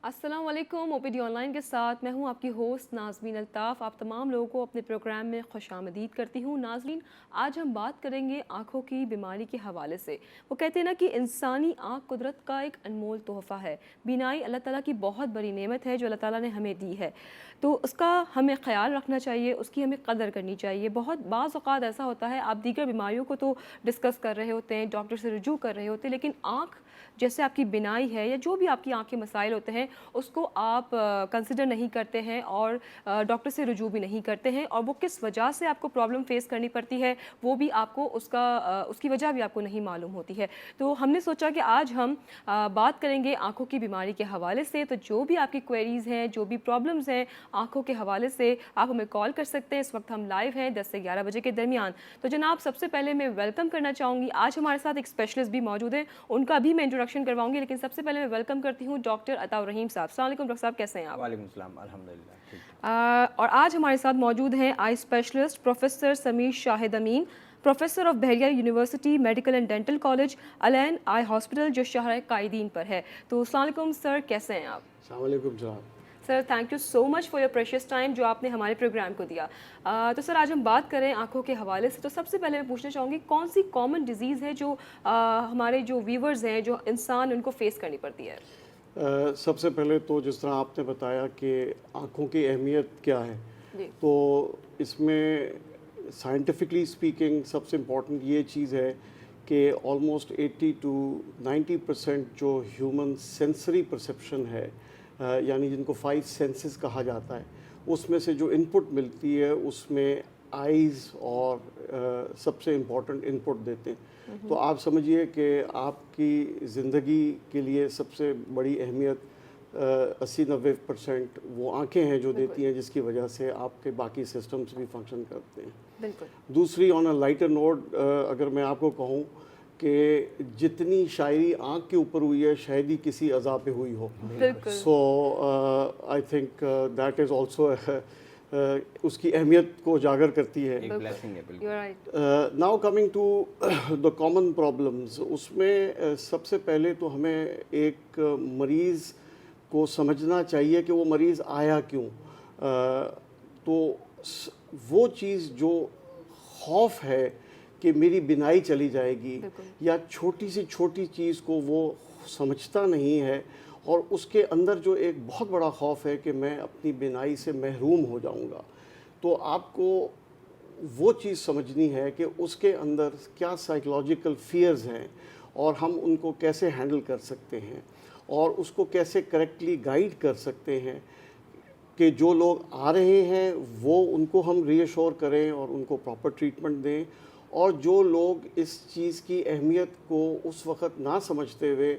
अस्सलाम वालेकुम। OPD online के साथ मैं हूं आपकी होस्ट नाज़मीन अल्ताफ़। आप तमाम लोगों को अपने प्रोग्राम में खुशामदीद करती हूं। नाज़रीन, आज हम बात करेंगे आँखों की बीमारी के हवाले से। वो कहते हैं ना कि इंसानी आँख कुदरत का एक अनमोल तोहफ़ा है। बीनाई अल्लाह ताला की बहुत बड़ी नेमत है जो अल्लाह ताला ने हमें दी है, तो उसका हमें ख्याल रखना चाहिए, उसकी हमें कदर करनी चाहिए। बहुत बाज़ औक़ात ऐसा होता है, आप दीगर बीमारियों को तो डिस्कस कर रहे होते हैं, डॉक्टर से रुजू कर रहे होते हैं, लेकिन आँख जैसे आपकी बिनाई है या जो भी आपकी आँख के मसाइल होते हैं, उसको आप कंसिडर नहीं करते हैं और डॉक्टर से रुजू भी नहीं करते हैं, और वो किस वजह से आपको प्रॉब्लम फेस करनी पड़ती है वो भी आपको उसकी वजह भी आपको नहीं मालूम होती है। तो हमने सोचा कि आज हम बात करेंगे आँखों की बीमारी के हवाले से। तो जो भी आपकी क्वेरीज़ हैं, जो भी प्रॉब्लम्स हैं आँखों के हवाले से, आप हमें कॉल कर सकते हैं। इस वक्त हम लाइव हैं 10 से 11 बजे के दरमियान। तो जनाब, सबसे पहले मैं वेलकम करना चाहूँगी, आज हमारे साथ एक स्पेशलिस्ट भी मौजूद हैं, उनका भी मैं इंट्रोडक्शन करवाऊंगी, लेकिन सबसे पहले मैं वेलकम करती हूँ डॉक्टर अताउर रहीम साहब। अस्सलाम वालेकुम डॉक्टर साहब, कैसे हैं आप? वालेकुम सलाम, अल्हम्दुलिल्लाह ठीक है। और आज हमारे साथ मौजूद हैं eye specialist professor Sameer Shahid Amin, professor of Bahria university medical and dental college, Alain eye hospital, जो शहर कायदीन पर है। तो अस्सलाम वालेकुम सर, कैसे हैं आप? अस्सलाम वालेकुम जनाब। Sir, thank you so much for your precious time जो आपने हमारे प्रोग्राम को दिया। तो सर, आज हम बात करें आंखों के हवाले से, तो सबसे पहले मैं पूछना चाहूँगी कौन सी कॉमन डिजीज़ है जो हमारे जो व्यूवर्स हैं, जो इंसान उनको फेस करनी पड़ती है? सबसे पहले तो जिस तरह आपने बताया कि आँखों की अहमियत क्या है, जी। तो इसमें साइंटिफिकली स्पीकिंग सबसे इम्पॉर्टेंट ये चीज़ है कि ऑलमोस्ट 80 to 90% जो ह्यूमन सेंसरी परसेप्शन है, यानी जिनको 5 सेंसेस कहा जाता है, उसमें से जो इनपुट मिलती है उसमें आइज़ और सबसे इम्पॉर्टेंट इनपुट देते हैं। तो आप समझिए कि आपकी ज़िंदगी के लिए सबसे बड़ी अहमियत 80-90% वो आंखें हैं जो देती हैं, जिसकी वजह से आपके बाकी सिस्टम्स भी फंक्शन करते हैं। बिल्कुल। दूसरी, ऑन अ लाइटर नोट, अगर मैं आपको कहूँ कि जितनी शायरी आँख के ऊपर हुई है शायद ही किसी अज़ा पे हुई हो। बिल्कुल। So I think that is also उसकी अहमियत को उजागर करती है। एक ब्लेसिंग है बिल्कुल। You are right. Now coming to the common problems, उसमें सबसे पहले तो हमें एक मरीज़ को समझना चाहिए कि वो मरीज़ आया क्यों। तो वो चीज़ जो खौफ है कि मेरी बिनाई चली जाएगी, या छोटी से छोटी चीज़ को वो समझता नहीं है, और उसके अंदर जो एक बहुत बड़ा खौफ है कि मैं अपनी बिनाई से महरूम हो जाऊंगा, तो आपको वो चीज़ समझनी है कि उसके अंदर क्या साइकोलॉजिकल फियर्स हैं और हम उनको कैसे हैंडल कर सकते हैं और उसको कैसे करेक्टली गाइड कर सकते हैं कि जो लोग आ रहे हैं वो उनको हम रीअश्योर करें और उनको प्रॉपर ट्रीटमेंट दें, और जो लोग इस चीज़ की अहमियत को उस वक़्त ना समझते हुए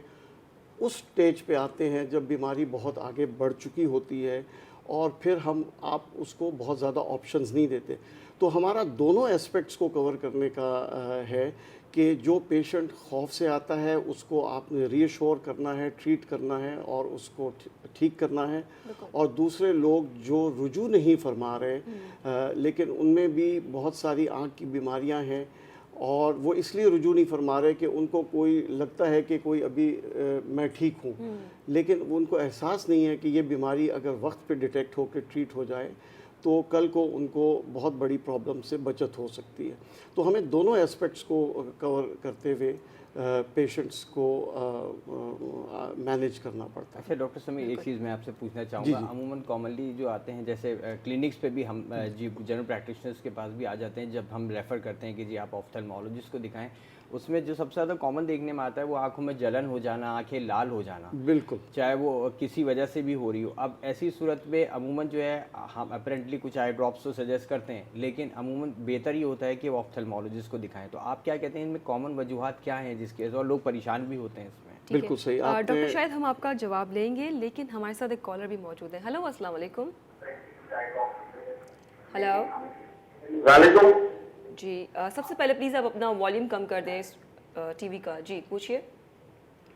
उस स्टेज पे आते हैं जब बीमारी बहुत आगे बढ़ चुकी होती है, और फिर आप उसको बहुत ज़्यादा ऑप्शंस नहीं देते। तो हमारा दोनों एस्पेक्ट्स को कवर करने का है कि जो पेशेंट खौफ से आता है उसको आपने रीअश्योर करना है, ट्रीट करना है और उसको ठीक करना है, और दूसरे लोग जो रुजू नहीं फरमा रहे लेकिन उनमें भी बहुत सारी आँख की बीमारियां हैं, और वो इसलिए रुजू नहीं फरमा रहे कि उनको कोई लगता है कि कोई अभी मैं ठीक हूँ, लेकिन उनको एहसास नहीं है कि ये बीमारी अगर वक्त पे डिटेक्ट होकर ट्रीट हो जाए तो कल को उनको बहुत बड़ी प्रॉब्लम से बचत हो सकती है। तो हमें दोनों एस्पेक्ट्स को कवर करते हुए पेशेंट्स को मैनेज करना पड़ता है। अच्छा डॉक्टर समीर, एक चीज़ मैं आपसे पूछना चाहूँगा, अमूमन कॉमनली जो आते हैं जैसे क्लिनिक्स पे भी हम जी जनरल प्रैक्टिशनर्स के पास भी आ जाते हैं, जब हम रेफ़र करते हैं कि जी आप ऑफ्थल्मोलॉजिस्ट को दिखाएं, उसमें जो सबसे ज़्यादा कॉमन देखने में आता है वो आँखों में जलन हो जाना, आँखें लाल हो जाना, बिल्कुल, चाहे वो किसी वजह से भी हो रही हो। अब ऐसी सूरत में अमूमन जो है हम अपेरेंटली कुछ आई ड्रॉप्स तो सजेस्ट करते हैं, लेकिन अमूमन बेहतर ही होता है कि वो ऑफ्थल्मोलॉजिस्ट को दिखाएं। तो आप क्या कहते हैं, इनमें कॉमन वजूहात क्या हैं जिसकी वजह से और लोग परेशान भी होते हैं इसमें? बिल्कुल सही। डॉक्टर, शायद हम आपका जवाब लेंगे, लेकिन हमारे साथ एक कॉलर भी मौजूद है। हेलो, अस्सलाम वालेकुम। हेलो वालेकुम जी। सबसे पहले प्लीज़ आप अपना वॉल्यूम कम कर दें टीवी का। जी, पूछिए।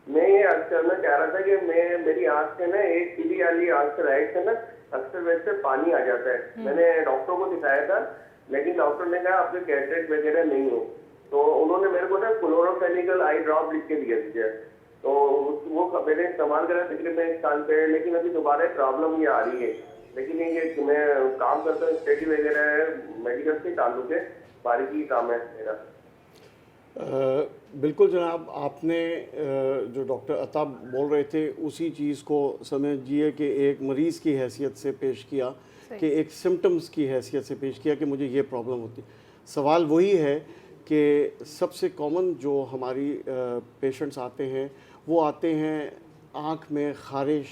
मैं ये करना चाह रहा था कि मेरी आंख से ना एक सीधी वाली आंख से राइट से ना अक्सर वैसे पानी आ जाता है। मैंने डॉक्टर को दिखाया था, लेकिन डॉक्टर ने कहा आपके कैटरेक्ट वगैरह नहीं हो, तो उन्होंने मेरे को ना क्लोरोफेनिकल आई ड्रॉप लिख के दिया। तो वो मैंने इस्तेमाल करा पिछले 5 साल पे, लेकिन अभी दोबारा प्रॉब्लम ये आ रही है। लेकिन ये मैं काम करता हूँ, स्टडी वगैरह मेडिकल से ताल्लुक है, बारीकी काम है मेरा। बिल्कुल जनाब, आपने जो डॉक्टर अताब बोल रहे थे उसी चीज़ को समझिए कि एक मरीज़ की हैसियत से पेश किया, कि एक सिम्टम्स की हैसियत से पेश किया कि मुझे ये प्रॉब्लम होती। सवाल वही है कि सबसे कॉमन जो हमारी पेशेंट्स आते हैं वो आते हैं आँख में ख़ारिश,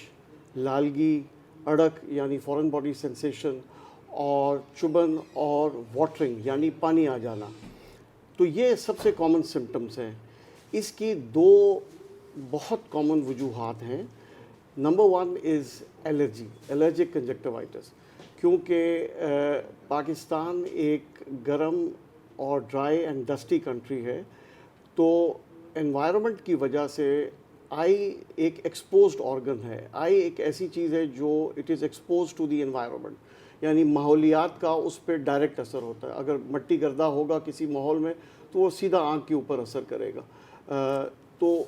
लालगी, अड़क यानी फॉरेन बॉडी सेंसेशन, और चुभन और वाटरिंग यानी पानी आ जाना। तो ये सबसे कॉमन सिम्टम्स हैं। इसकी 2 बहुत कॉमन वजूहात हैं। Number 1 is allergy, allergic conjunctivitis, क्योंकि पाकिस्तान एक गर्म और ड्राई एंड डस्टी कंट्री है, तो एनवायरनमेंट की वजह से आई एक एक्सपोज्ड ऑर्गन है। आई एक ऐसी चीज़ है जो it is expose to the environment, यानी माहौलियात का उस पर डायरेक्ट असर होता है। अगर मिट्टी गर्दा होगा किसी माहौल में तो वो सीधा आँख के ऊपर असर करेगा। तो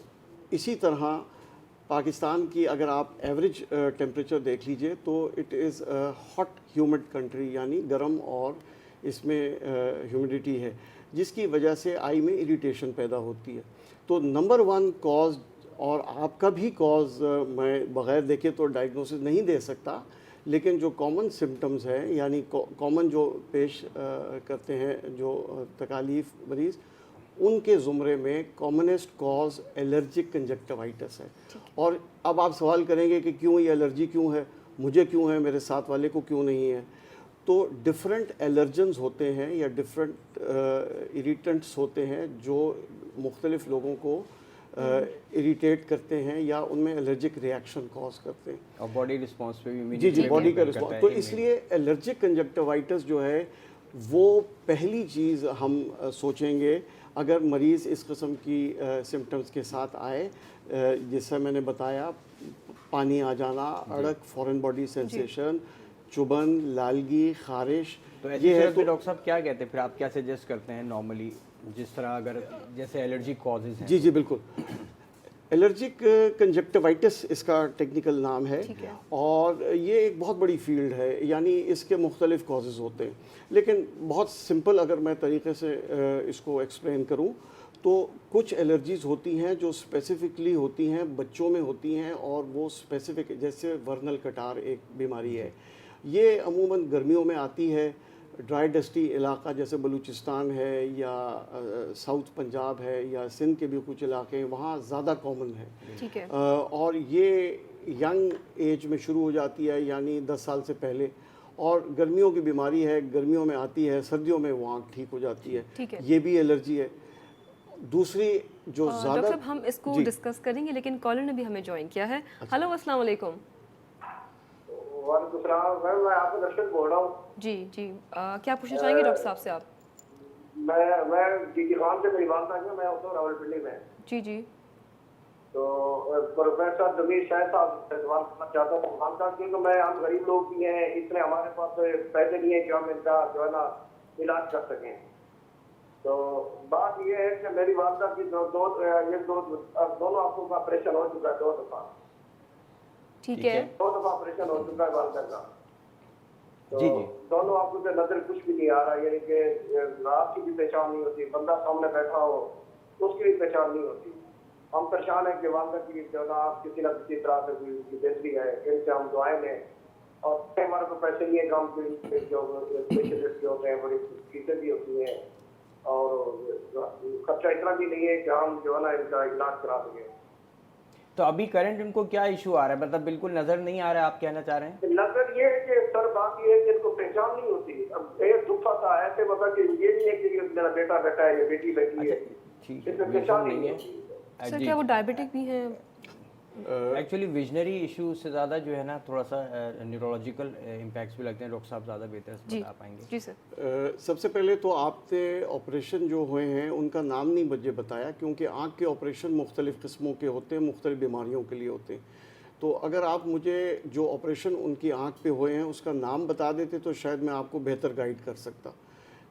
इसी तरह पाकिस्तान की अगर आप एवरेज टेम्परेचर देख लीजिए तो it is hot humid country, यानी गर्म और इसमें ह्यूमिडिटी है, जिसकी वजह से आई में इरिटेशन पैदा होती है। तो नंबर 1 कॉज, और आपका भी कॉज मैं बग़ैर देखे तो डायग्नोसिस नहीं दे सकता, लेकिन जो कॉमन सिम्टम्स हैं यानी कॉमन जो पेश करते हैं जो तकालीफ मरीज़, उनके ज़ुमरे में कॉमनेस्ट कॉज एलर्जिक कंजक्टिवाइटिस है। और अब आप सवाल करेंगे कि क्यों ये एलर्जी क्यों है, मुझे क्यों है, मेरे साथ वाले को क्यों नहीं है। तो डिफरेंट एलर्जेंस होते हैं या डिफरेंट इरिटेंट्स होते हैं जो मुख्तलिफ़ लोगों को इरिटेट करते हैं या उनमें एलर्जिक रिएक्शन कॉज करते हैं, और बॉडी रिस्पांस पे भी जी बॉडी का रिस्पॉन्स। तो इसलिए एलर्जिक कंजक्टिवाइटिस जो है वो पहली चीज़ हम सोचेंगे अगर मरीज़ इस किस्म की सिम्टम्स के साथ आए, जैसा मैंने बताया, पानी आ जाना, अड़क, फॉरेन बॉडी सेंसेशन, चुभन, लालगी, ख़ारिश। तो ये है। तो डॉक्टर साहब क्या कहते हैं फिर, आप क्या सजेस्ट करते हैं नॉर्मली, जिस तरह अगर जैसे एलर्जी कॉजेज़ हैं? जी बिल्कुल, एलर्जिक कंजक्टिवाइटिस इसका टेक्निकल नाम है, और ये एक बहुत बड़ी फील्ड है, यानी इसके मुख्तलिफ़ कॉजेज़ होते हैं। लेकिन बहुत सिंपल अगर मैं तरीके से इसको एक्सप्लेन करूं तो कुछ एलर्जीज़ होती हैं जो स्पेसिफ़िकली होती हैं, बच्चों में होती हैं, और वो स्पेसिफ़िक, जैसे वर्नल कटार एक बीमारी है, ये अमूमन गर्मियों में आती है। ड्राई डस्टी इलाका जैसे बलूचिस्तान है या साउथ पंजाब है या सिंध के भी कुछ इलाके हैं, वहाँ ज़्यादा कॉमन है। ठीक है। और ये यंग एज में शुरू हो जाती है, यानी 10 साल से पहले, और गर्मियों की बीमारी है, गर्मियों में आती है, सर्दियों में वो आँख ठीक हो जाती है। ठीक है। ये भी एलर्जी है। दूसरी जो ज़्यादा, डॉक्टर साहब हम इसको डिस्कस करेंगे, लेकिन कॉलर ने भी हमें ज्वाइन किया है। हेलो, अस्सलाम वालेकुम। वालेकुम सलाम, मैं आपका दर्शक बोल रहा हूँ। जी क्या पूछना चाहेंगे डॉक्टर साहब से आप? मैं जीजी खान से मेरी बात है, मैं होता हूँ रावलपिंडी में। जी तो प्रोफेसर जमीर शाह साहब से सवाल करना चाहता हूँ खान साहब, क्योंकि हम गरीब लोग भी हैं, इतने हमारे पास पैसे नहीं है कि हम इनका जो है ना इलाज कर सकें। तो बात ये है कि मेरी वालदा की दोनों आंखों का ऑपरेशन हो चुका है 2 दफा। ठीक है। 2 दफा ऑपरेशन हो चुका है वालदा का। तो जी दोनों आंखों से नजर कुछ भी नहीं आ रहा, यानी कि रात की भी पहचान नहीं होती, बंदा सामने बैठा हो उसकी भी पहचान नहीं होती। हम परेशान है कि वालदा की जो ना किसी न किसी तरह से कोई बेहतरी है, इनसे हम दुआएं लें। और हमारे को पैसे नहीं है, काम जो स्पेशलिस्ट होते हैं, बड़ी फीसें भी होती हैं, और खर्चा इतना भी नहीं है कि हम जो है ना इनका इलाज करा सकें। तो अभी करंट इनको क्या इशू आ रहा है, मतलब बिल्कुल नज़र नहीं आ रहा है, आप कहना चाह रहे हैं? नजर ये है कि सर बात ये है कि इनको पहचान नहीं होती। अब एक दुखा सा ऐसे मतलब कि ये नहीं है कि मेरा बेटा बैठा है या बेटी बैठी है, ठीक है, इसमें पहचान नहीं है। सर क्या वो डायबिटिक भी हैं? एक्चुअली विजनरी इशू से ज़्यादा जो है ना थोड़ा सा न्यूरोलॉजिकल इम्पैक्ट्स भी लगते हैं। डॉक्टर साहब ज़्यादा बेहतर से बता पाएंगे। जी सर। सबसे पहले तो आपने ऑपरेशन जो हुए हैं उनका नाम नहीं मुझे बताया, क्योंकि आँख के ऑपरेशन मुख्तलिफ़ किस्मों के होते हैं, मुख्तलिफ़ बीमारियों के लिए होते हैं। तो अगर आप मुझे जो ऑपरेशन उनकी आँख पे हुए हैं उसका नाम बता देते तो शायद मैं आपको बेहतर गाइड कर सकता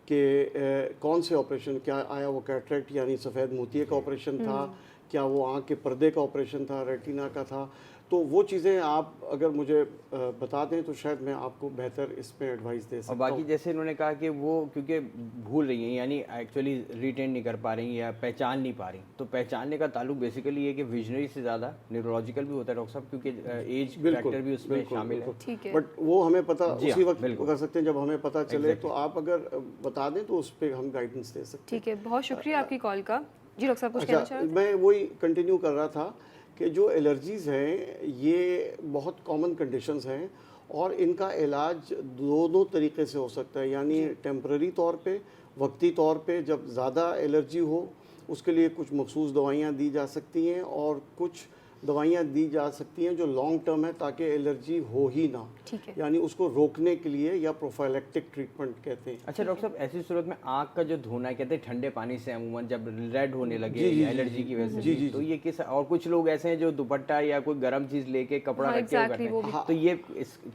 कि कौन से ऑपरेशन, क्या आया वो कैटरेक्ट यानी सफ़ेद मोतिये का ऑपरेशन था, क्या वो आँख के पर्दे का ऑपरेशन था, रेटिना का था, तो वो चीज़ें आप अगर मुझे बता दें तो शायद मैं आपको बेहतर इसमें एडवाइस दे और सकता बाकी हूँ। जैसे इन्होंने कहा कि वो क्योंकि भूल रही हैं, यानी एक्चुअली रिटेन नहीं कर पा रही या पहचान नहीं पा रही, तो पहचानने का ताल्लुक बेसिकली ये कि विजनरी से ज़्यादा न्यूरोलॉजिकल भी होता है डॉक्टर साहब, क्योंकि एज फैक्टर भी उसमें शामिल है। ठीक है। बट वो हमें पता जी उसी हाँ, वक्त बिल्कुल। कर सकते हैं जब हमें पता चले, Exactly. तो आप अगर बता दें तो उस पर हम गाइडेंस दे सकते हैं। ठीक है, बहुत शुक्रिया आपकी कॉल का। जी डॉक्टर साहब कुछ कहना चाह अच्छा, रहे थे? मैं वही कंटिन्यू कर रहा था कि जो एलर्जीज़ हैं ये बहुत कॉमन कंडीशंस हैं और इनका इलाज दोनों तरीके से हो सकता है, यानी टेम्पररी तौर पे, वक्ती तौर पे जब ज़्यादा एलर्जी हो उसके लिए कुछ मखसूस दवाइयाँ दी जा सकती हैं और कुछ दवाइयाँ दी जा सकती हैं जो लॉन्ग टर्म है ताकि एलर्जी हो ही ना, ठीक है। यानी उसको रोकने के लिए, या प्रोफाइलेक्टिक ट्रीटमेंट कहते हैं। अच्छा डॉक्टर साहब, ऐसी सूरत में आँख का जो धोना है, कहते हैं ठंडे पानी से अमूमन जब रेड होने लगे जी, जी, या जी, एलर्जी की वजह से जी, भी, जी, तो जी। ये किस, और कुछ लोग ऐसे हैं जो दुपट्टा या कोई गर्म चीज़ लेके कपड़ा हाँ, रख के वो exactly, करते वो हैं, भी। तो ये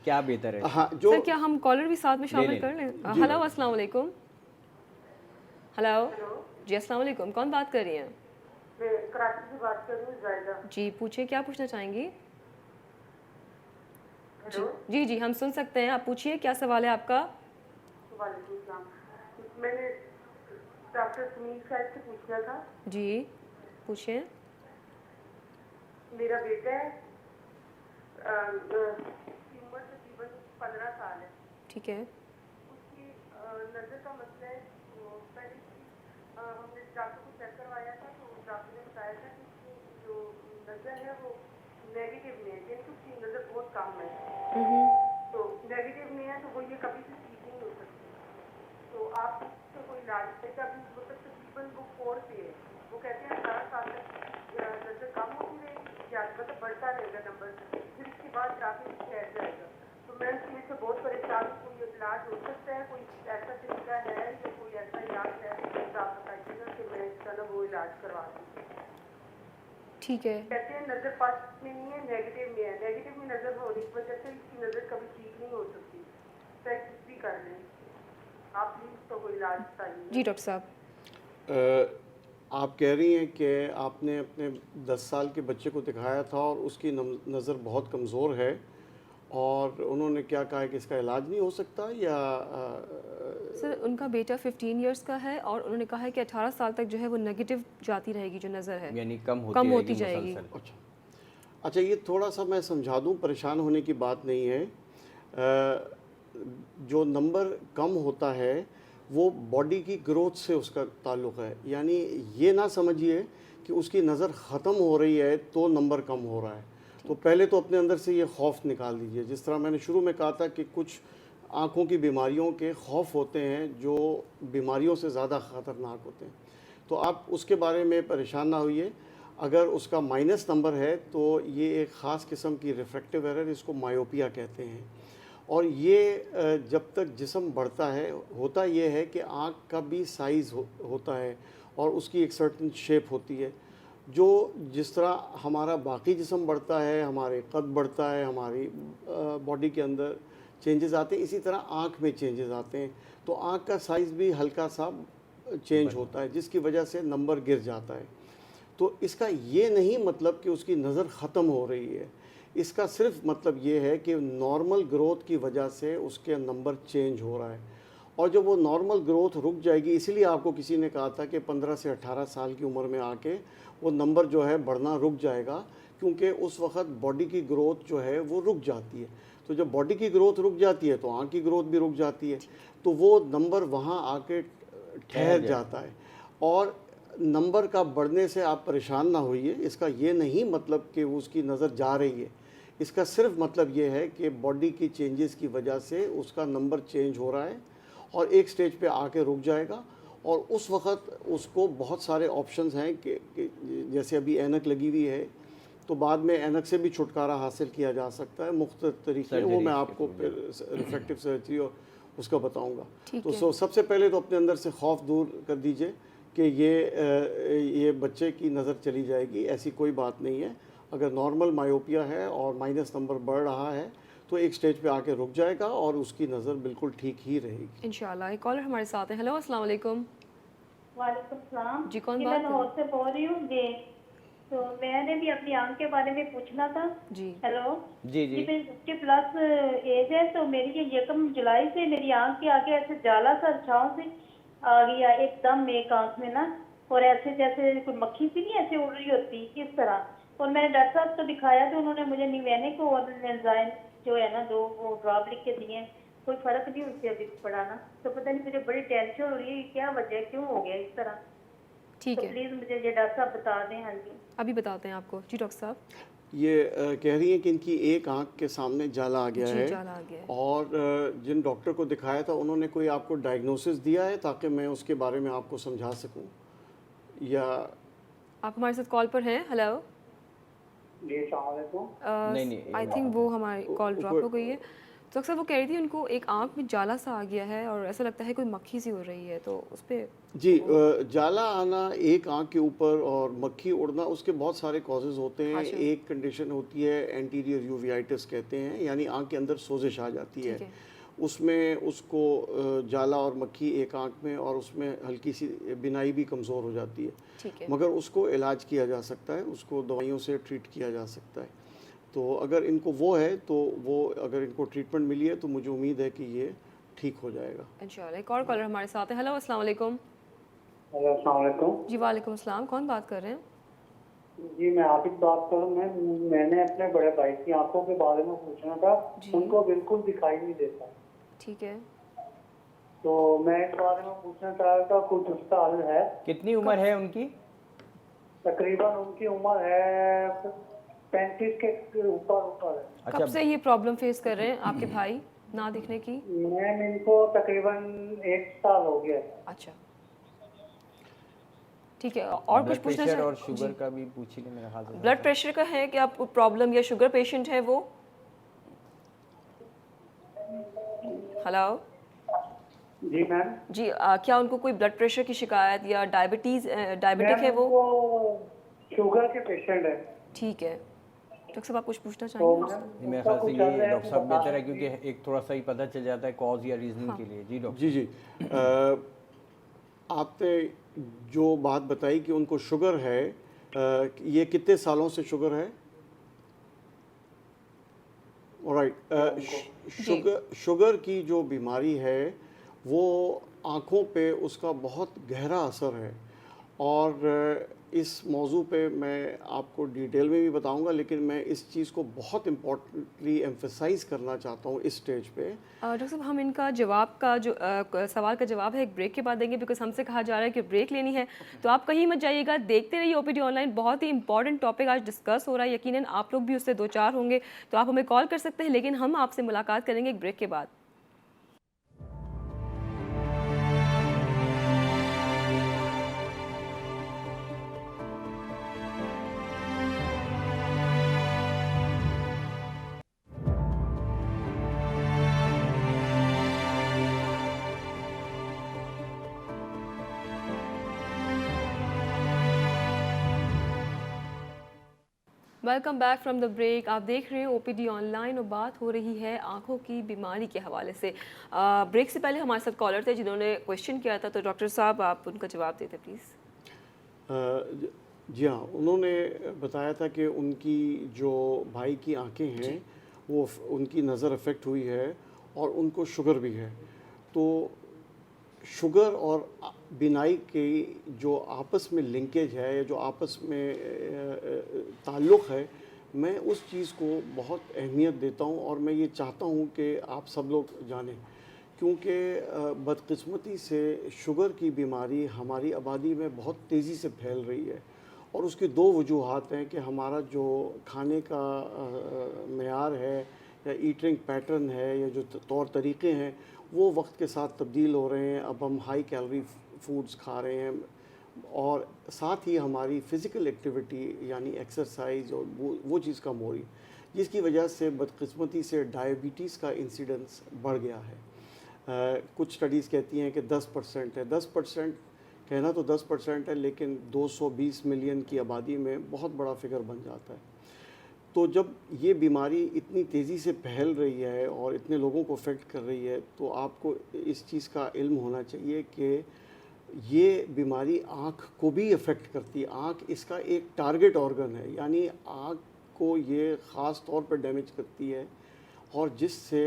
क्या बेहतर है? हाँ, जो सर क्या हम कॉलर भी साथ में शामिल लें। कर लें? हेलो अस्सलाम वालेकुम। हेलो जी अस्सलाम वालेकुम, कौन बात कर रही हैं? मैं कराची से बात कर रही हूँ, जायदा। जी पूछिए, क्या पूछना चाहेंगी? हेलो, जी जी हम सुन सकते हैं, आप पूछिए क्या सवाल है आपका? वालेकुम सलाम। मैंने डॉक्टर सुनील साहब से पूछना था। जी पूछिए। मेरा बेटा है, उसकी उम्र तकरीबन 15 साल है। ठीक है। उसकी नज़र का मसला है। तो पहले हमने डॉक्टर को चेक करवाया था, तो डॉक्टर ने बताया था कि उसकी जो नज़र है वो नेगेटिव में है, यानी कि उसकी नज़र बहुत कम है। तो नेगेटिव में है तो वो ये कभी भी ठीक नहीं हो सकती। तो आप उससे कोई इलाज है? अभी मतलब तकरीबन वो 4 पे है। वो कहते हैं 18 साल तक नज़र कम होती रहेगी या मतलब बढ़ता रहेगा नंबर, फिर इसके बाद जाके ठहर जाएगा। तो मैं उसकी वजह से बहुत परेशान हूँ। कोई इलाज हो सकता है? कोई ऐसा तरीका है या कोई ऐसा इलाज है तो आप बताइएगा कि मैं इसका ना वो इलाज करवा दूँ। ठीक है। कहते हैं नज़र पास में नहीं है, नेगेटिव में है। नेगेटिव में नज़र होने की वजह से इसकी नज़र कभी ठीक नहीं हो सकती, चाहे कुछ भी कर लें। आप प्लीज़ तो कोई इलाज बताइए। जी डॉक्टर साहब। आप कह रही हैं कि आपने अपने 10 साल के बच्चे को दिखाया था और उसकी नज़र बहुत कमज़ोर है और उन्होंने क्या कहा है कि इसका इलाज नहीं हो सकता, या सर उनका बेटा 15 इयर्स का है और उन्होंने कहा है कि 18 साल तक जो है वो नेगेटिव जाती रहेगी जो नज़र है, यानी कम कम होती रहेगी जाएगी। मुसलसल। अच्छा, ये थोड़ा सा मैं समझा दूं, परेशान होने की बात नहीं है। जो नंबर कम होता है वो बॉडी की ग्रोथ से उसका ताल्लुक़ है, यानी ये ना समझिए कि उसकी नज़र ख़त्म हो रही है तो नंबर कम हो रहा है। तो पहले तो अपने अंदर से ये खौफ निकाल दीजिए। जिस तरह मैंने शुरू में कहा था कि कुछ आँखों की बीमारियों के खौफ होते हैं जो बीमारियों से ज़्यादा ख़तरनाक होते हैं, तो आप उसके बारे में परेशान ना होइए। अगर उसका माइनस नंबर है तो ये एक ख़ास किस्म की रिफ्रैक्टिव एरर, इसको मायोपिया कहते हैं। और ये जब तक जिस्म बढ़ता है, होता ये है कि आँख का भी साइज़ होता है और उसकी एक सर्टेन शेप होती है। जो जिस तरह हमारा बाकी जिस्म बढ़ता है, हमारे कद बढ़ता है, हमारी बॉडी के अंदर चेंजेस आते हैं, इसी तरह आँख में चेंजेस आते हैं। तो आँख का साइज़ भी हल्का सा चेंज होता है जिसकी वजह से नंबर गिर जाता है। तो इसका ये नहीं मतलब कि उसकी नज़र ख़त्म हो रही है, इसका सिर्फ मतलब ये है कि नॉर्मल ग्रोथ की वजह से उसके नंबर चेंज हो रहा है। और जब वो नॉर्मल ग्रोथ रुक जाएगी, इसीलिए आपको किसी ने कहा था कि 15 से 18 साल की उम्र में आके वो नंबर जो है बढ़ना रुक जाएगा, क्योंकि उस वक़्त बॉडी की ग्रोथ जो है वो रुक जाती है। तो जब बॉडी की ग्रोथ रुक जाती है तो आँख की ग्रोथ भी रुक जाती है, तो वो नंबर वहाँ आके ठहर जाता है। और नंबर का बढ़ने से आप परेशान ना होइए, इसका ये नहीं मतलब कि उसकी नज़र जा रही है, इसका सिर्फ मतलब ये है कि बॉडी की चेंजेस की वजह से उसका नंबर चेंज हो रहा है और एक स्टेज पे आके रुक जाएगा। और उस वक़्त उसको बहुत सारे ऑप्शंस हैं कि जैसे अभी ऐनक लगी हुई है तो बाद में ऐनक से भी छुटकारा हासिल किया जा सकता है, मुख्तलिफ तरीके, वो मैं आपको फिर रिफ्रैक्टिव सर्जरी और उसका बताऊंगा। तो सबसे पहले तो अपने अंदर से खौफ दूर कर दीजिए कि ये बच्चे की नज़र चली जाएगी, ऐसी कोई बात नहीं है। अगर नॉर्मल मायोपिया है और माइनस नंबर बढ़ रहा है तो एक स्टेज पे आके रुक जाएगा और उसकी नज़र बिल्कुल ठीक ही रहेगी इंशाल्लाह। एक कॉलर हमारे साथ है। हेलो अस्सलाम वालेकुम। वालेकुम सलाम जी कौन मैं बात लाहौर से बोल रही हूँ। ये तो मैंने भी अपनी आंख के बारे में पूछना था। जी हेलो जी जी, जी। मेरी 50+ एज है, तो मेरी ये 1 जुलाई से मेरी आंख के आगे ऐसे जाला सा छांव से आ गया एकदम एक आंख में ना, और ऐसे जैसे कोई मक्खी सी नहीं ऐसे उड़ रही होती इस तरह। और मैंने डॉक्टर साहब को दिखाया तो उन्होंने मुझे निवेनिक और एंजाइम जो है ना 2 वो ड्रॉप लिख के दिए, कोई फर्क नहीं उनसे अभी पड़ा ना। तो पता नहीं मुझे बड़ी टेंशन हो रही है, क्या वजह है, क्यों हो गया इस तरह। ठीक तो है, प्लीज मुझे ये डॉक्टर साहब बता दें। हाँ जी अभी बताते हैं आपको। जी डॉक्टर साहब। ये कह रही हैं कि इनकी एक आंख के सामने जाला आ गया जी है, जाला आ गया है। और जिन डॉक्टर को दिखाया था उन्होंने कोई आपको डायग्नोसिस दिया है ताकि मैं उसके बारे में आपको समझा सकूं, या आप हमारे साथ कॉल पर हैं। हेलो। जी अस्सलाम वालेकुम। नहीं, आई थिंक वो हमारी कॉल ड्रॉप ऊपर- हो गई है। तो अक्सर वो कह रही थी उनको एक आंख में जाला सा आ गया है और ऐसा लगता है कोई मक्खी सी हो रही है, तो उस पर जी जाला आना एक आंख के ऊपर और मक्खी उड़ना, उसके बहुत सारे कॉजेज़ होते हैं। अच्छा। एक कंडीशन होती है एंटीरियर यूवियाइटिस कहते हैं, यानी आंख के अंदर सोजिश आ जाती ठीक है। है। उसमें उसको जाला और मक्खी एक आंख में, और उसमें हल्की सी बिनाई भी कमज़ोर हो जाती है, ठीक है। मगर उसको इलाज किया जा सकता है, उसको दवाइयों से ट्रीट किया जा सकता है। तो अगर इनको वो है तो वो, अगर इनको ट्रीटमेंट मिली है तो मुझे उम्मीद है कि ये ठीक हो जाएगा। इंशाल्लाह। एक और कॉलर हमारे साथ है। हेलो अस्सलाम वालेकुम। हेलो अस्सलाम वालेकुम। जी वालेकुम अस्सलाम। कौन बात कर रहे हैं? जी मैं आबिद बात कर रहा हूँ। मैंने अपने बड़े भाई की आंखों के बारे में पूछना था। जी। उनको बिल्कुल दिखाई नहीं देता, ठीक है। तो मैं इस बारे में पूछना चाह रहा था, कुछ उसका हल है? कितनी उम्र है उनकी? तकरीबन उनकी उम्र है 35 के ऊपर है। अच्छा, कब से ये प्रॉब्लम फेस कर रहे हैं आपके भाई ना दिखने की? मैम इनको तकरीबन 1 साल हो गया है। अच्छा ठीक है। और कुछ ब्लड पूछना प्रेशर चाहिए? और शुगर का भी पूछ ही ले मेरे ख्याल से। ब्लड प्रेशर का है कि आपको प्रॉब्लम, या शुगर पेशेंट है वो? हेलो जी मैम। जी क्या उनको कोई ब्लड प्रेशर की शिकायत या डायबिटिक है वो? शुगर के पेशेंट है। ठीक है। डॉक्टर साहब आप कुछ पूछना तो चाहेंगे? जी, मेरे ख्याल से ये डॉक्टर साहब बेहतर है, क्योंकि एक थोड़ा सा ही पता चल जाता है कॉज या रीजन के लिए। जी डॉक्टर। जी जी आपने जो बात बताई कि उनको शुगर है, ये कितने सालों से शुगर है? ऑलराइट। शुगर की जो बीमारी है वो आँखों पे उसका बहुत गहरा असर है, और इस मौजू पे मैं आपको डिटेल में भी बताऊंगा, लेकिन मैं इस चीज़ को बहुत इम्पोर्टेंटली एम्फेसाइज करना चाहता हूँ इस स्टेज पे। डॉक्टर साहब हम इनका जवाब का जो सवाल का जवाब है एक ब्रेक के बाद देंगे, बिकॉज हमसे कहा जा रहा है कि ब्रेक लेनी है। तो आप कहीं मत जाइएगा, देखते रहिए ओपीडी ऑनलाइन। बहुत ही इंपॉर्टेंट टॉपिक आज डिस्कस हो रहा है, यकीनन आप लोग भी उससे दो चार होंगे, तो आप हमें कॉल कर सकते हैं, लेकिन हम आपसे मुलाकात करेंगे एक ब्रेक के बाद। Welcome back from the break. आप देख रहे हैं ओपीडी ऑनलाइन और बात हो रही है आंखों की बीमारी के हवाले से। ब्रेक से पहले हमारे साथ कॉलर थे जिन्होंने क्वेश्चन किया था, तो डॉक्टर साहब आप उनका जवाब देते प्लीज़। जी हाँ, उन्होंने बताया था कि उनकी जो भाई की आंखें हैं वो उनकी नज़र अफेक्ट हुई है और उनको शुगर भी है। तो शुगर और बिनाई के जो आपस में लिंकेज है या जो आपस में ताल्लुक़ है, मैं उस चीज़ को बहुत अहमियत देता हूँ और मैं ये चाहता हूँ कि आप सब लोग जानें, क्योंकि बदकिस्मती से शुगर की बीमारी हमारी आबादी में बहुत तेज़ी से फैल रही है, और उसकी दो वजूहात हैं कि हमारा जो खाने का मेयार है या ईटिंग पैटर्न है या जो तौर तरीक़े हैं वो वक्त के साथ तब्दील हो रहे हैं। अब हम हाई कैलोरी फूड्स खा रहे हैं, और साथ ही हमारी फ़िज़िकल एक्टिविटी यानी एक्सरसाइज और वो चीज़ कम हो रही, जिसकी वजह से बदकिस्मती से डायबिटीज़ का इंसिडेंस बढ़ गया है। कुछ स्टडीज़ कहती हैं कि 10% है। 10% कहना तो 10% है, लेकिन 220 मिलियन की आबादी में बहुत बड़ा फिगर बन जाता है। तो जब ये बीमारी इतनी तेज़ी से फैल रही है और इतने लोगों को अफेक्ट कर रही है, तो आपको इस चीज़ का इल्म होना चाहिए कि ये बीमारी आँख को भी अफेक्ट करती है। आँख इसका एक टारगेट ऑर्गन है, यानी आँख को ये ख़ास तौर पर डैमेज करती है और जिससे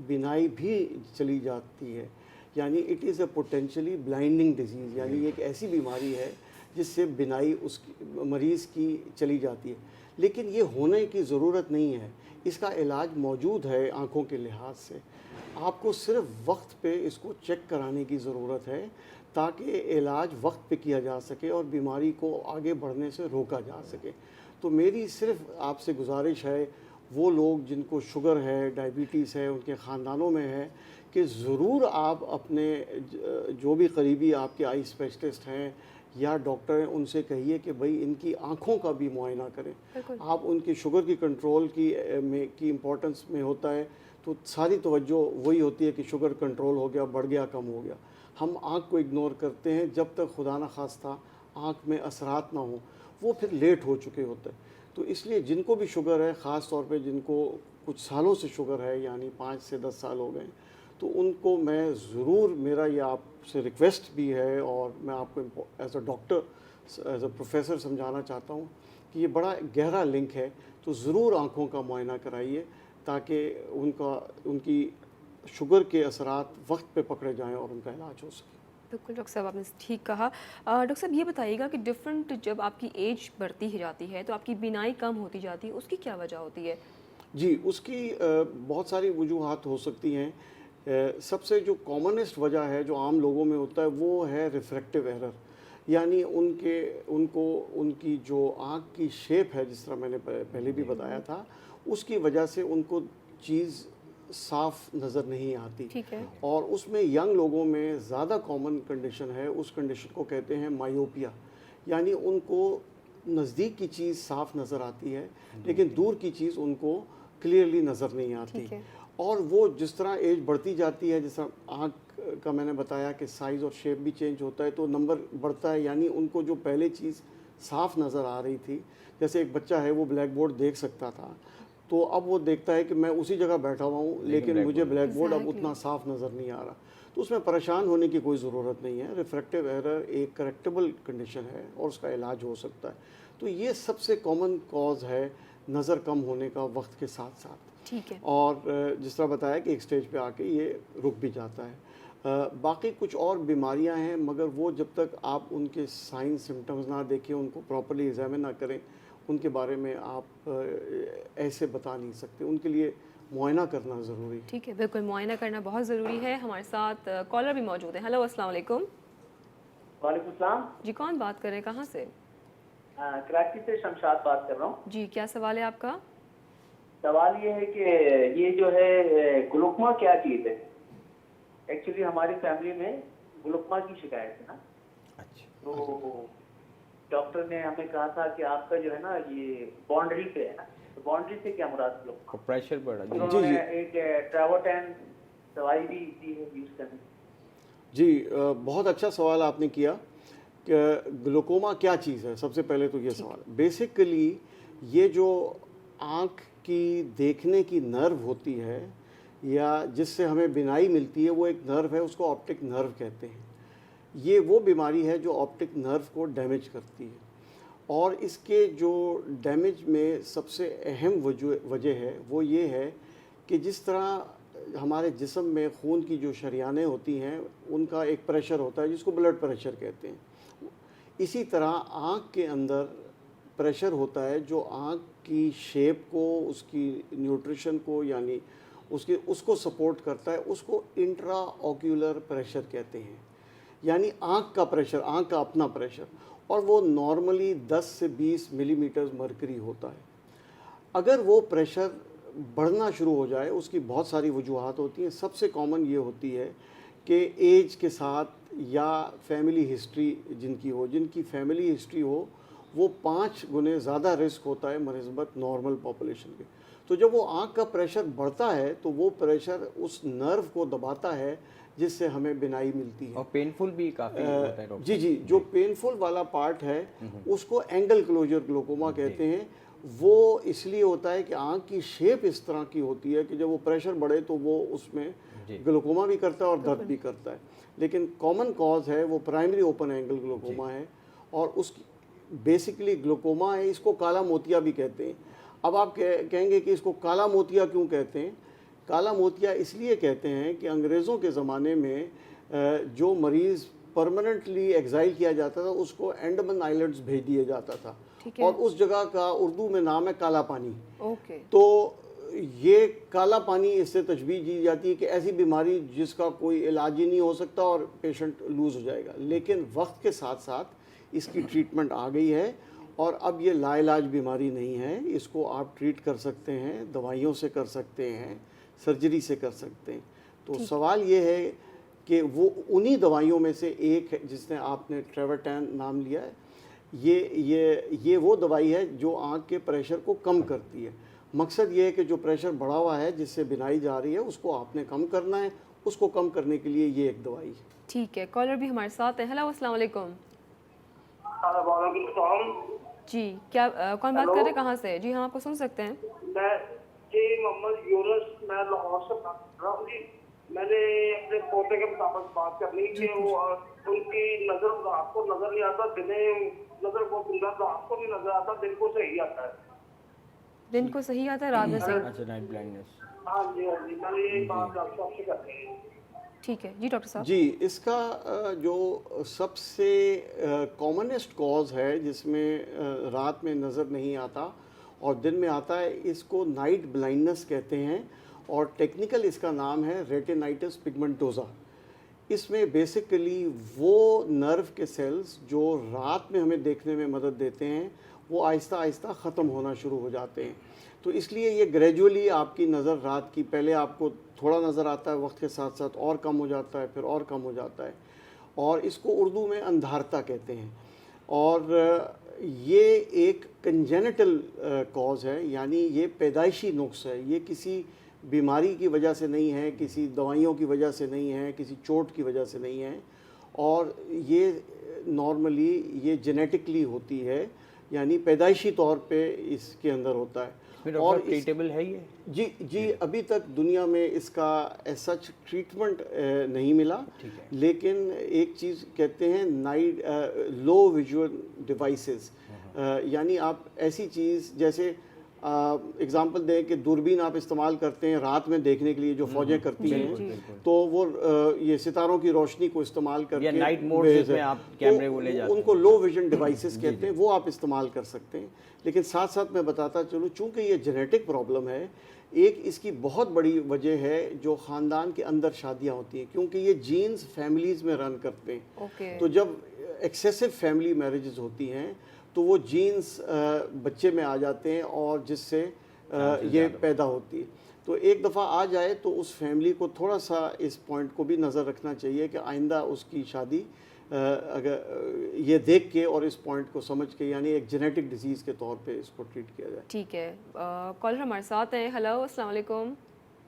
बिनाई भी चली जाती है। यानी it is a potentially blinding disease, यानी ये एक ऐसी बीमारी है जिससे बिनाई उसकी मरीज़ की चली जाती है। लेकिन ये होने की ज़रूरत नहीं है, इसका इलाज मौजूद है आँखों के लिहाज से। आपको सिर्फ वक्त पे इसको चेक कराने की ज़रूरत है ताकि इलाज वक्त पे किया जा सके और बीमारी को आगे बढ़ने से रोका जा सके। तो मेरी सिर्फ आपसे गुजारिश है, वो लोग जिनको शुगर है, डायबिटीज़ है, उनके ख़ानदानों में है, कि ज़रूर आप अपने जो भी करीबी आपके आई स्पेशलिस्ट हैं या डॉक्टर हैं उनसे कहिए कि भाई इनकी आँखों का भी मुआयना करें। आप उनकी शुगर की कंट्रोल की इम्पोर्टेंस में होता है तो सारी तवज्जो वही होती है कि शुगर कंट्रोल हो गया, बढ़ गया, कम हो गया। हम आँख को इग्नोर करते हैं जब तक खुदा न खास्ता आँख में असरात ना हो, वो फिर लेट हो चुके होते हैं। तो इसलिए जिनको भी शुगर है, ख़ास तौर पे जिनको कुछ सालों से शुगर है, यानी 5 से 10 साल हो गए, तो उनको मैं ज़रूर, मेरा ये आपसे रिक्वेस्ट भी है और मैं आपको as a doctor, as a professor समझाना चाहता हूँ कि ये बड़ा गहरा लिंक है। तो ज़रूर आँखों का मुआयना कराइए ताकि उनकी शुगर के असरात वक्त पे पकड़े जाएं और उनका इलाज हो सके। बिल्कुल डॉक्टर साहब, आपने ठीक कहा। डॉक्टर साहब ये बताइएगा कि डिफरेंट जब आपकी एज बढ़ती ही जाती है तो आपकी बीनाई कम होती जाती है, उसकी क्या वजह होती है? जी, उसकी बहुत सारी वजूहात हो सकती हैं। सबसे जो कॉमनेस्ट वजह है जो आम लोगों में होता है वो है रिफ्रैक्टिव एरर, यानी उनकी जो आँख की शेप है, जिस तरह मैंने पहले भी बताया था, उसकी वजह से उनको चीज़ साफ नज़र नहीं आती। ठीक है। और उसमें यंग लोगों में ज़्यादा कॉमन कंडीशन है, उस कंडीशन को कहते हैं मायोपिया, यानी उनको नज़दीक की चीज़ साफ नज़र आती है लेकिन दूर की चीज़ उनको क्लियरली नज़र नहीं आती। और वो जिस तरह एज बढ़ती जाती है, जिस तरह आँख का मैंने बताया कि साइज़ और शेप भी चेंज होता है, तो नंबर बढ़ता है। यानी उनको जो पहले चीज़ साफ नज़र आ रही थी, जैसे एक बच्चा है वो ब्लैक बोर्ड देख सकता था, तो अब वो देखता है कि मैं उसी जगह बैठा हुआ हूँ लेकिन मुझे ब्लैक बोर्ड अब उतना साफ नज़र नहीं आ रहा। तो उसमें परेशान होने की कोई ज़रूरत नहीं है। रिफ्रैक्टिव एरर एक करेक्टेबल कंडीशन है और उसका इलाज हो सकता है। तो ये सबसे कॉमन कॉज है नज़र कम होने का वक्त के साथ साथ। ठीक है। और जिस तरह बताया कि एक स्टेज पे आके ये रुक भी जाता है। बाकी कुछ और बीमारियां हैं, मगर वो जब तक आप उनके साइन सिम्टम्स ना देखें, उनको प्रॉपर्ली एग्जामिन ना करें, उनके बारे में आप ऐसे बता नहीं सकते। उनके लिए मुआयना करना ज़रूरी है। ठीक है, बिल्कुल मुआयना करना बहुत ज़रूरी है। हमारे साथ कॉलर भी मौजूद है। हेलो, अस्सलाम वालेकुम। वालेकुम सलाम जी, कौन बात कर रहे हैं, कहाँ से? कराची से शमशाद बात कर रहा हूँ। जी, क्या सवाल है आपका? सवाल ये है कि ये जो है ग्लूकोमा क्या चीज़ है? एक्चुअली हमारी फैमिली में ग्लूकोमा की शिकायत है ना। अच्छा। तो डॉक्टर ने हमें कहा था कि आपका जो है ना ये बाउंड्री पे है ना, तो बाउंड्री से क्या मुराद ग्लूकोमा? प्रेशर बढ़ा जी। उन्होंने एक ट्रावोटेन दवाई भी दी है यूज़ करने। जी, बहुत अच्छा सवाल आपने किया कि ग्लूकोमा क्या चीज़ है। सबसे पहले तो ये सवाल, बेसिकली ये जो आँख की देखने की नर्व होती है या जिससे हमें बिनाई मिलती है, वो एक नर्व है, उसको ऑप्टिक नर्व कहते हैं। ये वो बीमारी है जो ऑप्टिक नर्व को डैमेज करती है और इसके जो डैमेज में सबसे अहम वजह है वो ये है कि जिस तरह हमारे जिस्म में खून की जो शरियानें होती हैं उनका एक प्रेशर होता है जिसको ब्लड प्रेशर कहते हैं, इसी तरह आँख के अंदर प्रेशर होता है जो आँख की शेप को, उसकी न्यूट्रिशन को, यानी उसको सपोर्ट करता है। उसको इंट्रा ऑक्यूलर प्रेशर कहते हैं, यानी आँख का प्रेशर, आँख का अपना प्रेशर, और वो नॉर्मली 10 से 20 मिलीमीटर मरकरी होता है। अगर वो प्रेशर बढ़ना शुरू हो जाए, उसकी बहुत सारी वजूहात होती हैं। सबसे कॉमन ये होती है कि एज के साथ या फैमिली हिस्ट्री जिनकी फैमिली हिस्ट्री हो, वो 5 गुने ज़्यादा रिस्क होता है बनस्बत नॉर्मल पॉपुलेशन के। तो जब वो आँख का प्रेशर बढ़ता है तो वो प्रेशर उस नर्व को दबाता है जिससे हमें बिनाई मिलती है। और पेनफुल भी काफ़ी होता है डॉक्टर। जी, जो पेनफुल वाला पार्ट है उसको एंगल क्लोजर ग्लूकोमा कहते हैं। वो इसलिए होता है कि आँख की शेप इस तरह की होती है कि जब वो प्रेशर बढ़े तो वो उसमें ग्लूकोमा भी करता है और दर्द भी करता है। लेकिन कॉमन कॉज है वो प्राइमरी ओपन एंगल ग्लूकोमा है, और उसकी बेसिकली ग्लूकोमा है, इसको काला मोतिया भी कहते हैं। अब आप कहेंगे कि इसको काला मोतिया क्यों कहते हैं? काला मोतिया इसलिए कहते हैं कि अंग्रेज़ों के ज़माने में जो मरीज़ परमानेंटली एग्जाइल किया जाता था उसको अंडमान आइलैंड्स भेज दिया जाता था, और उस जगह का उर्दू में नाम है काला पानी। तो ये काला पानी इससे तशबीह दी जाती है कि ऐसी बीमारी जिसका कोई इलाज ही नहीं हो सकता और पेशेंट लूज़ हो जाएगा। लेकिन वक्त के साथ साथ इसकी ट्रीटमेंट आ गई है, और अब ये लाइलाज बीमारी नहीं है, इसको आप ट्रीट कर सकते हैं, दवाइयों से कर सकते हैं, सर्जरी से कर सकते हैं। तो सवाल ये है कि वो उन्हीं दवाइयों में से एक है जिसने आपने ट्रेवर्टैन नाम लिया है, ये वो दवाई है जो आँख के प्रेशर को कम करती है। मकसद ये है कि जो प्रेशर बढ़ा हुआ है जिससे बिनाई जा रही है उसको आपने कम करना है, उसको कम करने के लिए ये एक दवाई है। ठीक है, कॉलर भी हमारे साथ है। हेलो, अस्सलाम वालेकुम। जी, क्या कौन बात कर रहे हैं, कहाँ से? जी हाँ, आपको सुन सकते हैं। मैं जी मोहम्मद यूनुस, मैं लाहौर से बात कर रहा हूँ जी। मैंने अपने पोते के मुताबिक बात करनी कि वो उनकी नजर रात को नजर नहीं आता, दिने नजर बहुत सुंदर, रात को भी नजर आता, दिन को सही आता है। दिन को सही आता है, रात में सही? अच्छा, नाइट ब्लाइंडनेस। हाँ जी, हाँ जी, मैंने ये बात डॉक्टर साहब से करनी है। ठीक है जी डॉक्टर साहब। जी, इसका जो सबसे कॉमनेस्ट कॉज है जिसमें रात में नज़र नहीं आता और दिन में आता है, इसको नाइट ब्लाइंडनेस कहते हैं, और टेक्निकल इसका नाम है रेटिनाइटिस पिगमेंटोसा। इसमें बेसिकली वो नर्व के सेल्स जो रात में हमें देखने में मदद देते हैं वो आहिस्ता आहिस्ता ख़त्म होना शुरू हो जाते हैं। तो इसलिए ये ग्रेजुअली आपकी नज़र रात की पहले आपको थोड़ा नज़र आता है, वक्त के साथ साथ और कम हो जाता है, फिर और कम हो जाता है, और इसको उर्दू में अंधारता कहते हैं। और ये एक कंजेनिटल कॉज है, यानी ये पैदाइशी नुक्स है, ये किसी बीमारी की वजह से नहीं है, किसी दवाइयों की वजह से नहीं है, किसी चोट की वजह से नहीं है, और ये नॉर्मली ये जेनेटिकली होती है, यानी पैदाइशी तौर पे इसके अंदर होता है। और ट्रीटेबल है ये? जी, अभी तक दुनिया में इसका सच ट्रीटमेंट नहीं मिला, लेकिन एक चीज़ कहते हैं नाइट लो विजुअल डिवाइसेस, यानी आप ऐसी चीज़ जैसे एग्जांपल दें कि दूरबीन आप इस्तेमाल करते हैं रात में देखने के लिए, जो फौजें करती हैं, तो वो ये सितारों की रोशनी को इस्तेमाल करके नाइट मोड में आप कैमरे को ले जाते हैं, उनको लो विजन डिवाइसेस कहते हैं, वो आप इस्तेमाल कर सकते हैं। लेकिन साथ साथ मैं बताता चलूँ, चूँकि ये जेनेटिक प्रॉब्लम है, एक इसकी बहुत बड़ी वजह है जो ख़ानदान के अंदर शादियाँ होती हैं, क्योंकि ये जीन्स फैमिलीज़ में रन करते हैं। तो जब एक्सेसिव फैमिली मैरिजेस होती हैं तो वो जीन्स बच्चे में आ जाते हैं, और जिससे ये पैदा होती है। तो एक दफ़ा आ जाए तो उस फैमिली को थोड़ा सा इस पॉइंट को भी नज़र रखना चाहिए कि आइंदा उसकी शादी अगर ये देख के और इस पॉइंट को समझ के, यानी एक जेनेटिक डिजीज़ के तौर पे इसको ट्रीट किया जाए। ठीक है, कॉलर हमारे साथ हैं। हेलो, अस्सलाम वालेकुम।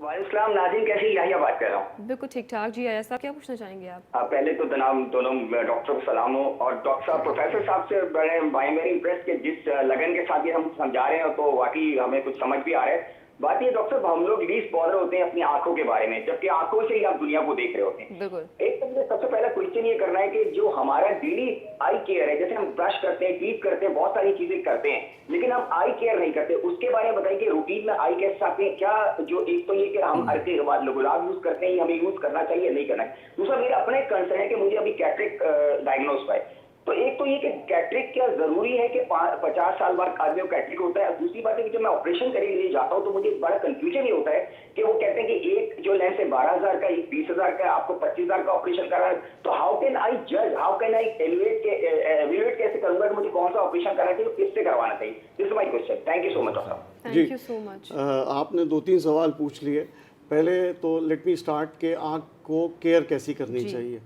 वालेकुम नाज़रीन, कैसी? याहिया बात कर रहा हूँ। बिल्कुल ठीक ठाक जी। याहिया साहब, क्या पूछना चाहेंगे आप? पहले तो जनाब दोनों डॉक्टर को सलाम हो, और डॉक्टर साहब प्रोफेसर साहब से बड़े वेरी इम्प्रेस के जिस लगन के साथ ये हम समझा रहे हैं तो वाकई हमें कुछ समझ भी आ रहा है। बात ये डॉक्टर साहब, हम लोग लीस्ट बॉदर होते हैं अपनी आंखों के बारे में, जबकि आंखों से ही आप दुनिया को देख रहे होते हैं। बिल्कुल। एक तो मुझे सबसे पहला क्वेश्चन ये करना है कि जो हमारा डेली आई केयर है, जैसे हम ब्रश करते हैं, टीथ करते हैं, बहुत सारी चीजें करते हैं, लेकिन हम आई केयर नहीं करते, उसके बारे में बताइए कि रूटीन में आई कैसे आते हैं क्या? जो एक तो ये कि हम अर्के के बाद गुलाब यूज करते हैं, हमें यूज करना चाहिए, नहीं करना है। दूसरा मेरा अपना एक कंसर्न है कि मुझे अभी कैटरेक्ट डायग्नोज हुआ है, तो एक तो ये कि कैटरेक्ट क्या जरूरी है कि 50 साल बाद आदमी को कैटरेक्ट होता है? दूसरी बात है कि जब मैं ऑपरेशन करने के लिए जाता हूँ तो मुझे बड़ा कंफ्यूजन ये होता है कि वो कहते हैं कि एक जो लेंस है 12,000 का, एक 20,000 का, आपको 25,000 का ऑपरेशन करा है। तो हाउ कैन आई जज, हाउ कैन आई एवेल्युएट कैसे करूंगा कि मुझे कौन सा ऑपरेशन करना चाहिए, किससे करवाना चाहिए? This is my question. Thank you so much doctor साहब। Thank you so much. आपने 2-3 सवाल पूछ लिए। पहले तो लेट मी स्टार्ट के आँख को केयर कैसी करनी चाहिए।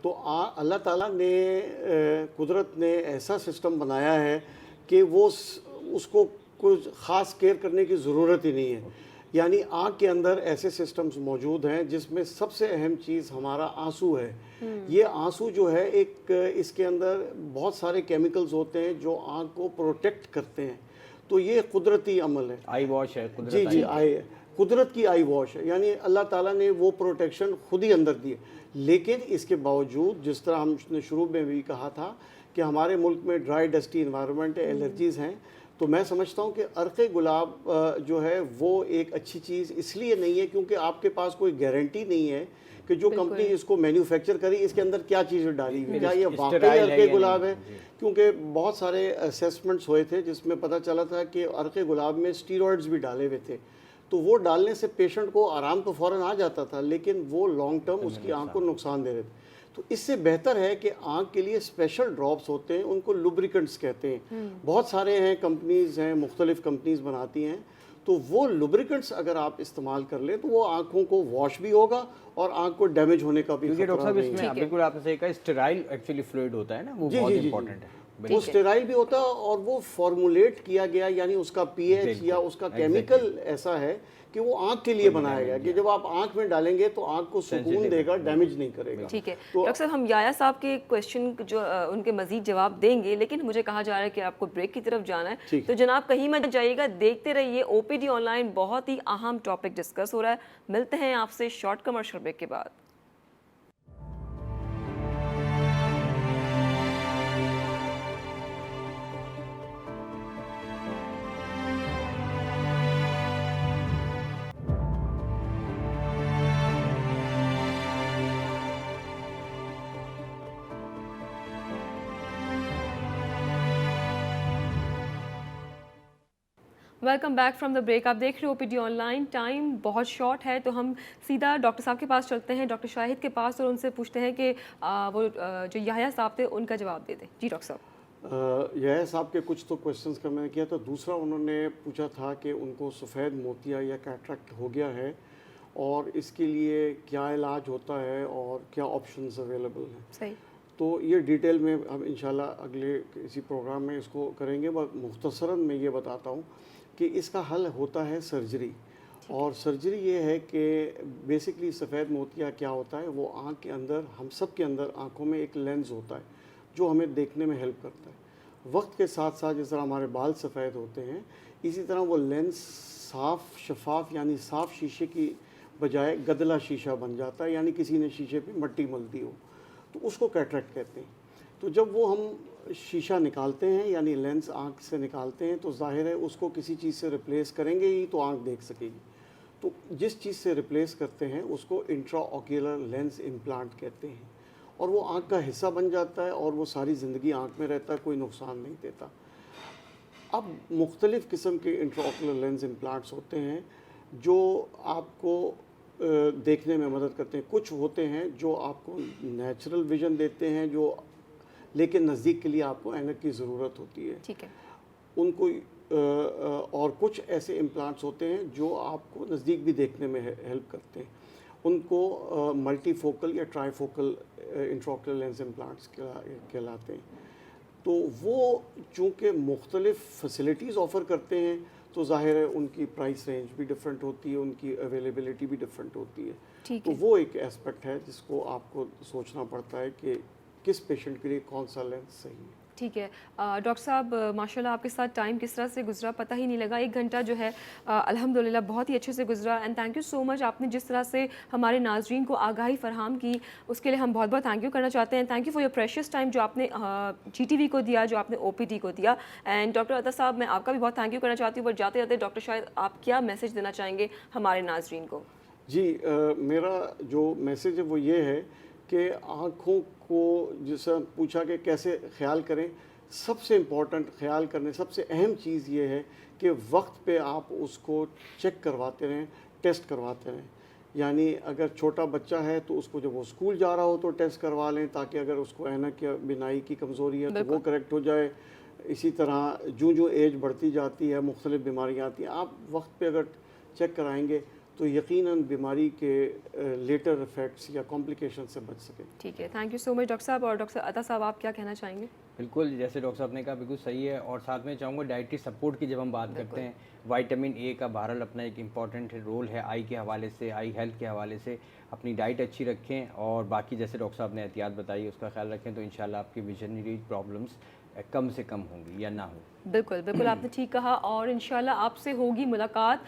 तो अल्लाह ताला ने कुदरत ने ऐसा सिस्टम बनाया है कि वो उसको कुछ ख़ास केयर करने की ज़रूरत ही नहीं है। यानी आँख के अंदर ऐसे सिस्टम्स मौजूद हैं जिसमें सबसे अहम चीज़ हमारा आंसू है। ये आंसू जो है, एक इसके अंदर बहुत सारे केमिकल्स होते हैं जो आँख को प्रोटेक्ट करते हैं। तो ये कुदरती अमल है। आई वॉश है, कुदरत जी जी, आई कुदरत की आई वॉश है, यानी अल्लाह ताला ने वो प्रोटेक्शन खुद ही अंदर दी है। लेकिन इसके बावजूद जिस तरह हमने शुरू में भी कहा था कि हमारे मुल्क में ड्राई डस्टी इन्वायरमेंट है, एलर्जीज़ हैं, तो मैं समझता हूँ कि अर्क़े गुलाब जो है वो एक अच्छी चीज़ इसलिए नहीं है क्योंकि आपके पास कोई गारंटी नहीं है कि जो कंपनी इसको मैन्युफैक्चर करी इसके अंदर क्या चीज़ें डाली हुई, क्या ये वाकई अर्क़े गुलाब है। क्योंकि बहुत सारे असेसमेंट्स हुए थे जिसमें पता चला था कि अर्क़े गुलाब में स्टीरॉयड्स भी डाले हुए थे, तो वो डालने से पेशेंट को आराम तो फ़ौरन आ जाता था, लेकिन वो लॉन्ग टर्म उसकी आँख को नुकसान दे रहे थे। तो इससे बेहतर है कि आँख के लिए स्पेशल ड्रॉप्स होते हैं, उनको लुब्रिकेंट्स कहते हैं। बहुत सारे हैं, कंपनीज़ हैं, मुख्तलिफ़ कंपनीज़ बनाती हैं, तो वो लुब्रिकेंट्स अगर आप इस्तेमाल कर लें तो वो आँखों को वॉश भी होगा और आँख को डैमेज होने का भी क्योंकि खतरा डॉक्टर साहब नहीं है। इसमें बिल्कुल आपने सही कहा, स्टेराइल एक्चुअली फ्लूइड होता है ना, वो जी, बहुत जी, जी, इंपॉर्टेंट है। वो स्टेराइल भी होता है और वो फॉर्मुलेट किया गया, यानी उसका पीएच या उसका केमिकल ऐसा है कि वो आँख के लिए बनाया गया कि जब आप आँख में डालेंगे तो आँख को सुकून देगा, डैमेज नहीं करेगा। ठीक है तो डॉक्टर साहब, हम याया साहब के क्वेश्चन जो उनके मजीद जवाब देंगे, लेकिन मुझे कहा जा रहा है कि आपको ब्रेक की तरफ जाना है, तो जनाब कहीं मत जाइएगा, देखते रहिए ओपीडी ऑनलाइन। बहुत ही अहम टॉपिक डिस्कस हो रहा है। मिलते हैं आपसे शॉर्ट कमर्शियल ब्रेक के बाद। Welcome back from the break. आप देख रहे हो ओपीडी ऑनलाइन। टाइम बहुत शॉर्ट है तो हम सीधा डॉक्टर साहब के पास चलते हैं, डॉक्टर शाहिद के पास, और उनसे पूछते हैं कि वो जो याया साहब थे उनका जवाब दे दें। जी डॉक्टर साहब। याया साहब के कुछ तो क्वेश्चंस का मैंने किया था। दूसरा उन्होंने पूछा था कि उनको सफ़ेद मोतिया या कैटरेक्ट हो गया है और इसके लिए क्या इलाज होता है और क्या ऑप्शंस अवेलेबल हैं। सही। तो ये डिटेल में हम इंशाल्लाह अगले किसी प्रोग्राम में इसको करेंगे। बस मुख्तसरन मैं ये बताता हूँ कि इसका हल होता है सर्जरी। और सर्जरी ये है कि बेसिकली सफ़ेद मोतिया क्या होता है, वो आँख के अंदर, हम सब के अंदर आँखों में एक लेंस होता है जो हमें देखने में हेल्प करता है। वक्त के साथ साथ जिस तरह हमारे बाल सफ़ेद होते हैं, इसी तरह वो लेंस साफ़ शफाफ यानी साफ़ शीशे की बजाय गदला शीशा बन जाता है, यानी किसी ने शीशे पे मट्टी मल दी हो, तो उसको कैटरेक्ट कहते हैं। तो जब वो हम शीशा निकालते हैं यानी लेंस आँख से निकालते हैं, तो जाहिर है उसको किसी चीज़ से रिप्लेस करेंगे ही तो आँख देख सकेगी। तो जिस चीज़ से रिप्लेस करते हैं उसको इंट्राओक्यूलर लेंस इम्प्लांट कहते हैं, और वो आँख का हिस्सा बन जाता है और वो सारी ज़िंदगी आँख में रहता है, कोई नुकसान नहीं देता। अब मुख्तलिफ़ किस्म के इंट्राओक्यूलर लेंस इम्प्लांट्स होते हैं जो आपको देखने में मदद करते हैं। कुछ होते हैं जो आपको नेचुरल विजन देते हैं, जो लेकिन नज़दीक के लिए आपको ऐनक की ज़रूरत होती है। ठीक है। उनको और कुछ ऐसे इम्प्लांट्स होते हैं जो आपको नज़दीक भी देखने में हेल्प करते हैं। उनको मल्टीफोकल या ट्राईफोकल इंट्राओक्यूलर लेंस इम्प्लांट्स कहलाते हैं। तो वो चूँकि मुख्तलिफ़ फैसिलिटीज़ ऑफ़र करते हैं, तो ज़ाहिर है उनकी प्राइस रेंज भी डिफरेंट होती है, उनकी अवेलेबिलिटी भी डिफरेंट होती है। तो वो एक एस्पेक्ट है जिसको आपको सोचना पड़ता है कि किस पेशेंट के लिए कौन सा लेंस सही है। ठीक है डॉक्टर साहब, माशाल्लाह आपके साथ टाइम किस तरह से गुजरा पता ही नहीं लगा। 1 घंटा जो है अल्हम्दुलिल्लाह बहुत ही अच्छे से गुजरा। And thank you so much, आपने जिस तरह से हमारे नाजरीन को आगाही फरहम की उसके लिए हम बहुत बहुत थैंक यू करना चाहते हैं। Thank you for your precious time जो आपने GTV को दिया, जो आपने OPD को दिया। एंड डॉक्टर अता साहब, मैं आपका भी बहुत थैंक यू करना चाहती हूँ। बट जाते जाते डॉक्टर शाहिद, आप क्या मैसेज देना चाहेंगे हमारे नाजरीन को? जी मेरा जो मैसेज है वो ये है कि आँखों को जैसा पूछा कि कैसे ख्याल करें, सबसे इम्पॉर्टेंट ख्याल करने सबसे अहम चीज़ ये है कि वक्त पे आप उसको चेक करवाते रहें, टेस्ट करवाते रहें। यानी अगर छोटा बच्चा है तो उसको जब वो स्कूल जा रहा हो तो टेस्ट करवा लें, ताकि अगर उसको ऐनक या बिनाई की कमज़ोरी है तो वो करेक्ट हो जाए। इसी तरह जो एज बढ़ती जाती है, मुख्तलिफ़ बीमारियाँ आती हैं, आप वक्त पे अगर चेक कराएंगे तो यकीनन बीमारी के लेटर इफ़ेक्ट्स या कॉम्प्लिकेशन से बच सकें। ठीक है, thank you so much doctor साहब। और डॉक्टर अता साहब, आप क्या कहना चाहेंगे? बिल्कुल, जैसे डॉक्टर साहब ने कहा बिल्कुल सही है। और साथ में चाहूँगा डाइटरी सपोर्ट की जब हम बात करते हैं, विटामिन ए का बहरहाल अपना एक इम्पॉर्टेंट रोल है आई के हवाले से, आई हेल्थ के हवाले से। अपनी डाइट अच्छी रखें और बाकी जैसे डॉक्टर साहब ने एहतियात बताई उसका ख्याल रखें, तो इंशाल्लाह आपकी विजनरी प्रॉब्लम्स कम से कम होंगी या ना हो। बिल्कुल, बिल्कुल आपने ठीक कहा और इंशाल्लाह आपसे होगी मुलाकात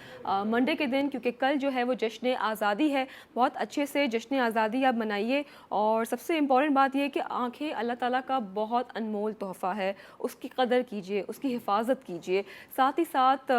मंडे के दिन, क्योंकि कल जो है वो जश्न आज़ादी है। बहुत अच्छे से जश्न आज़ादी आप मनाइए और सबसे इम्पॉर्टेंट बात ये है कि आँखें अल्लाह ताला का बहुत अनमोल तोहफ़ा है, उसकी कदर कीजिए, उसकी हिफाजत कीजिए। साथ ही साथ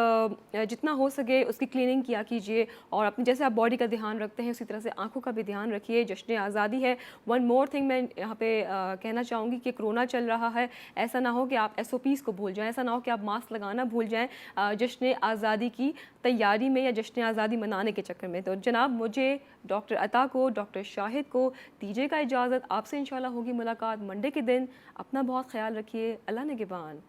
जितना हो सके उसकी क्लीनिंग किया कीजिए और अपने जैसे आप बॉडी का ध्यान रखते हैं उसी तरह से आँखों का भी ध्यान रखिए। जश्न आज़ादी है। वन मोर थिंग मैं यहाँ पे कहना चाहूँगी कि कोरोना चल रहा है, ऐसा ना हो कि आप SOPs को भूल जाएँ, ऐसा ना हो कि आप मास्क लगाना भूल जाएं जश्न आज़ादी की तैयारी में या जश्न आज़ादी मनाने के चक्कर में। तो जनाब मुझे डॉक्टर अता को, डॉक्टर शाहिद को दीजिएगा इजाज़त। आपसे इंशाल्लाह होगी मुलाकात मंडे के दिन। अपना बहुत ख्याल रखिए। अल्लाह निगहबान।